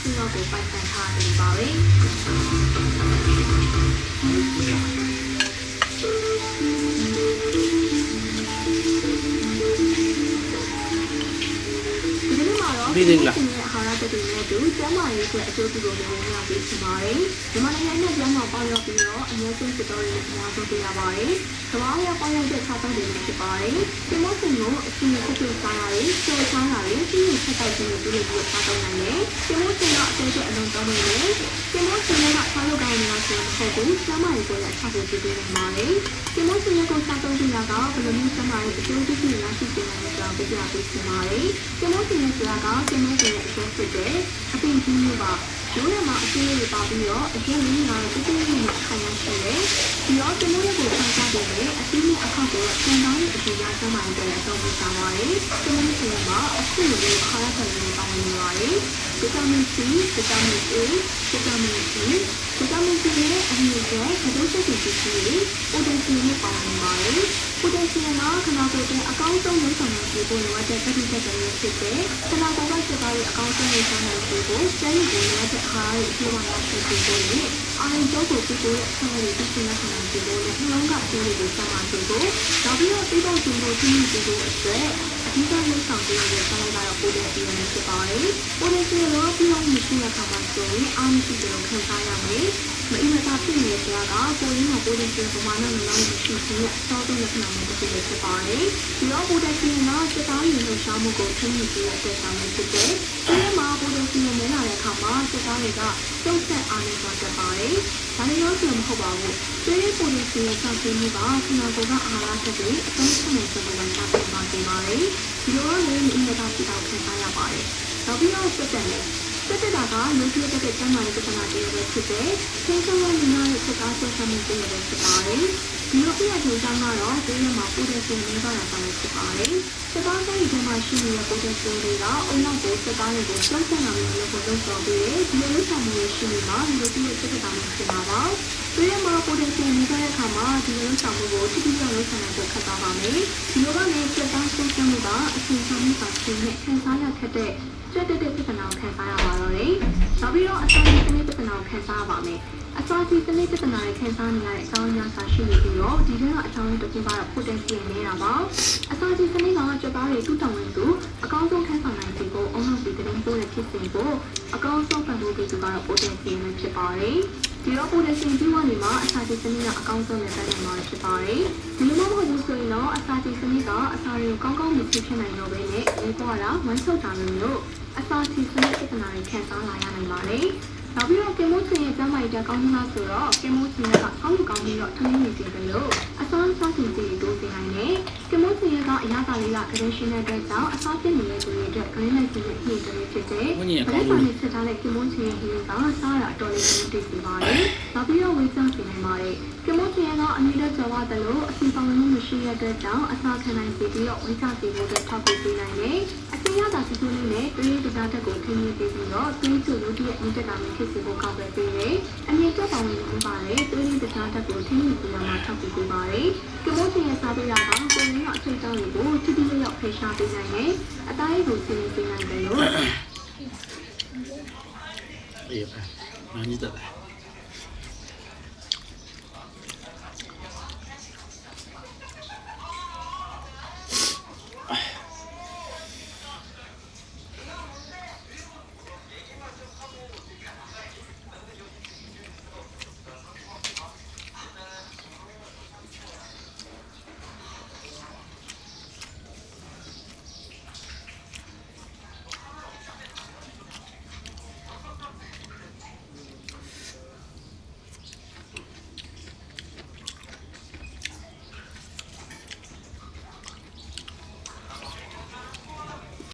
စီရောကိုပိုင်ဆိုင်ထားတယ်ပါပဲပြီးသေးလားဟာရတဲ့တွေနဲ့တူကျမ်းမာရေးအတွက်အကျိုးပြုလို့လည်းဝင်ရောက်ပြီးဖြစ်ပါတယ်မြန်မာနိုင်ငံနဲ့ကျမ်းမာပေါက်ရောက်ပြီးတော့အများဆုံးစစ်တော်တွေအများဆုံးတွေ့ရပါတယ်ကမ္ဘာ့ရဲ့ပေါက်ရောက်တဲ့ခြားပိုင်းတွေဖြစ်ပါတယ်ဒီမို့စဉ်ကိုအစီအစဉ်ဖြစ်စားရတယ်ကျော်ချားရတယ်ပြီးရင်ချက်တိုက်ခြင်းတွေပြုလို့စားတော့နိုင်တယ်ဒီမို့စဉ်ကအသေးချက်အလုံးတောင်းနေတယ်ဒီမို့စဉ်ကစားလို့ကောင်းနေတာဆိုတော့ဟုတ်ဘူးကျမ်းမာရေးကိုလည်းအထောက်အကူပြုနေပါတယ်ဒီမို့စဉ်ကိုစားတော့ကြတာကဘယ်လိုမျိုးကျမ်းမာရေးအကျိုးပြုရရှိနေလဲဆိုတာပြပြပေးချင်ပါတယ်ဒီမို့စဉ်ဆိုတာကဒီမို့စဉ်ရဲ့အကျိုးဖြစ်တဲ့အပင်ကြီးမျိုးပါရိုးရမှာအကျိုးတွေပါပြီးတော့အကျိုးလေးကတော့တိတိကျကျနဲ့ခံရရှိတယ်ဒီတော့ဒီမို့ကိုခံစားတယ်လေအပြီးနဲ့အခါကိုဆန်တိုင်းအကျိုးရစမ်းမှန်တဲ့အသုံးပြုကြပါတယ်ဒီမို့စဉ်မှာအဆုလေးခါရတဲ့လေးပေါင်းနေပါတယ်ဗီတာမင် C ဗီတာမင် A ဗီတာမင် C ဗီတာမင် C ရဲ့အမြင့်ကျတဲ့ဘဒုစက်တွေဖြစ်ပြီးပိုတက်ဆီယမ်ပေါင်းနေပါတယ်ပိုတက်ဆီယမ်ကခနာကိုယ်တဲ့အကောင်းဆုံးလုပ်ဆောင်နိုင်ဖို့လိုအပ်တဲ့ဗီတာမင်တွေဖြစ်တဲ့ခနာကိုယ်ကစကားရဲ့အကောင်းဆုံးလုပ်ဆောင်နိုင်ဖို့ကျန်းမာရေးနဲ့တဲ့အားရအကျိုးဝါဒဖြစ်ပြီးတော့အာရုံကြောကိုပြုလို့ဆန္ဒတွေသိချင်တဲ့ဆန္ဒတွေနဲ့နှလုံးကအကျိုးတွေကိုစမ်းမပြီးတော့နောက်ပြီးတော့သိတော့ကျင်းဖို့သိနေပြီးတော့အတွက်အဓိကလုပ်ဆောင်ပေးရတဲ့ဆန္ဒကတော့ပိုတက်ဆီယမ်ဖြစ်ပါတယ်ပိုတက်ဆီယမ်ကပြီးတော့မရှိတဲ့အခါမှာဆိုရင်အာရုံရှိတယ်ခံစားရမယ်မအီမတာဖြစ်နေတဲ့ဆရာကကိုရင်းမှာပိုတက်ဆီယမ်ပမာဏနဲ့လောက်ရှိတဲ့အစောဆုံးလက္ခဏာမျိုးတစ်ခုဖြစ်ပါတယ်ဒီတော့ပိုတက်ဆီယမ်ကစတားရည်လှုပ်ရှားမှုကိုထိန်းညှိပြီးတဲ့အတွက်ကြောင့်ဖြစ်တဲ့ဒီမှာပိုတက်ဆီယမ်နဲ့လာတဲ့အခါမှာစတားတွေကတုံ့ဆက်အားနေသွားတတ်ပါတယ်ဒါလည်းရောဆိုမဟုတ်ပါဘူးဒီပိုတက်ဆီယမ်ဆောင်ကျင်းမှုကခနာကိုယ်ကအာဟာရချက်တွေအသုံးချနိုင်တဲ့ပုံစံနဲ့ပါနေပါတယ်ဒီလိုလည်းအင်မတန်ဖြစ်အောင်ခံစားရပါတယ်နောက်ပြီးတော့စက်တက်တာကလူကြီးတက်တဲ့ကျန်းမာရေးပြဿနာတွေပဲဖြစ်တဲ့ဆင်းရဲမှုများရဲ့စကားဆက်ဆံမှုတွေပဲဖြစ်ပါတယ်ဒီလိုပြရတဲ့ကြောင့်ကတော့ဒီနေ့မှာပိုတက်ဆီယမ်များတာပဲဖြစ်ပါတယ်စကားစိတ်ထဲမှာရှိနေတဲ့ပိုတက်ဆီယမ်တွေကအုံနောက်ကိုစကားတွေကိုကျန်းမာရေးလို့ပြောဆိုပြီးဒီလိုလုပ်ဆောင်မှုရှိနေမှာလူကြီးရဲ့စကားမျိုးဖြစ်မှာပါဒီမှာပိုတက်ဆီယမ်များတဲ့အခါမှာဒီလိုလုပ်ဆောင်မှုကိုတိတိကျကျလုပ်ဆောင်နိုင်ဖို့ခက်သွားပါမယ်ဒီလိုကနေစကားဆက်ဆံမှုကအဆင်ပြေမှုပါခြင်းနဲ့ခံစားရခက်တဲ့ကျတဲ့ပြဿနာကိုခံစားရပါတော့တယ်။နောက်ပြီးတော့အစာစီစနစ်ပြဿနာကိုခံစားရပါမယ်။အစာစီစနစ်ပြဿနာကိုခံစားနေရတဲ့အကြောင်းအရာရှိနေပြီးတော့ဒီထဲကအကြောင်းတစ်ခုကတော့ပိုတက်ဆီယမ်နေတာပါ။အစာစီစနစ်ကကြွသားတွေတူတောင်းဝင်သူအကောင်းဆုံးခံစားနိုင်စေဖို့အုံနောက်ပြီးတင်ပို့တဲ့ဖြစ်စဉ်ကိုအကောင်းဆုံးပံ့ပိုးပေးသူကတော့ပိုတက်ဆီယမ်ဖြစ်ပါတယ်။ဒီတော့ပိုတက်ဆီယမ်ပြီးသွားနေမှာအစာစီစနစ်ကအကောင်းဆုံးနဲ့ပတ်သက်မှာဖြစ်ပါတယ်။ဒီလိုမှမဟုတ်ဘူးဆိုရင်တော့အစာစီစနစ်ကအစာတွေကိုကောင်းကောင်းမဖြစ်နိုင်တော့ဘဲနဲ့ဒီပေါ်လာဝမ်းဆုပ်တာမျိုးအစာစီစနစ်ပြဿနာတွေခံစားလာရနိုင်ပါတယ်။နောက်ပြီးတော့ကင်မိုးချင်ရဲ့ကျန်းမာရေးတက်ကောင်းမှုလားဆိုတော့ကင်မိုးချင်ကဆောင်းလူကောင်းပြီးတော့ထမင်းနေစီတယ်လို့အစာစားစီစီတိုးစေနိုင်တယ်။ကင်မိုးချင်ရဲ့ကအရာသာလေးကဂရင်းရှင်းတဲ့အတွက်ကြောင့်အစာပြည့်နေတဲ့သူတွေအတွက်ဂရင်းလိုက်စီနဲ့ဖြစ်တယ်ဖြစ်တဲ့ဘယ်လိုမျိုးဖြစ်ထားတဲ့ကင်မိုးချင်ရဲ့ဟင်းကစားရအတော်လေးကိုတည်စီပါတယ်။နောက်ပြီးတော့ဝေးစားစီနိုင်ပါတယ်။ကင်မိုးချင်ကအနည်းနဲ့ကြော်ရတယ်လို့အစီပေါင်းမှုမရှိတဲ့အတွက်ကြောင့်အစာခံနိုင်စီပြီးတော့ဝေးစားစီဖို့အတွက်ထောက်ကူပေးနိုင်တယ်။အစီရတာစီစီလေးနဲ့တွေးတစားတက်ကိုထိန်းသိမ်းပြီးတော့တွေးစုလို့ဒီရဲ့အင်တာတာမျိုးဖြစ်စေဖို့ကောက်ပဲပေးတယ်။အမြင့်တက်ပေါင်းဝင်မှုပါတယ်တွေးတစားတက်ကိုထိန်းသိမ်းပြီးတော့ထောက်ကူပေးပါတယ်။ကမိုးချင်ရဲ့စားပေးတာကကိုယ်ရင်းအထိတ်တောင်းတွေကိုတိတိကျကျဖိရှားပေးနိုင်တယ်။အသားရည်ကိုစီးပေးနိုင်တယ်လို့အေးပါမင်းကြီးတက်တယ်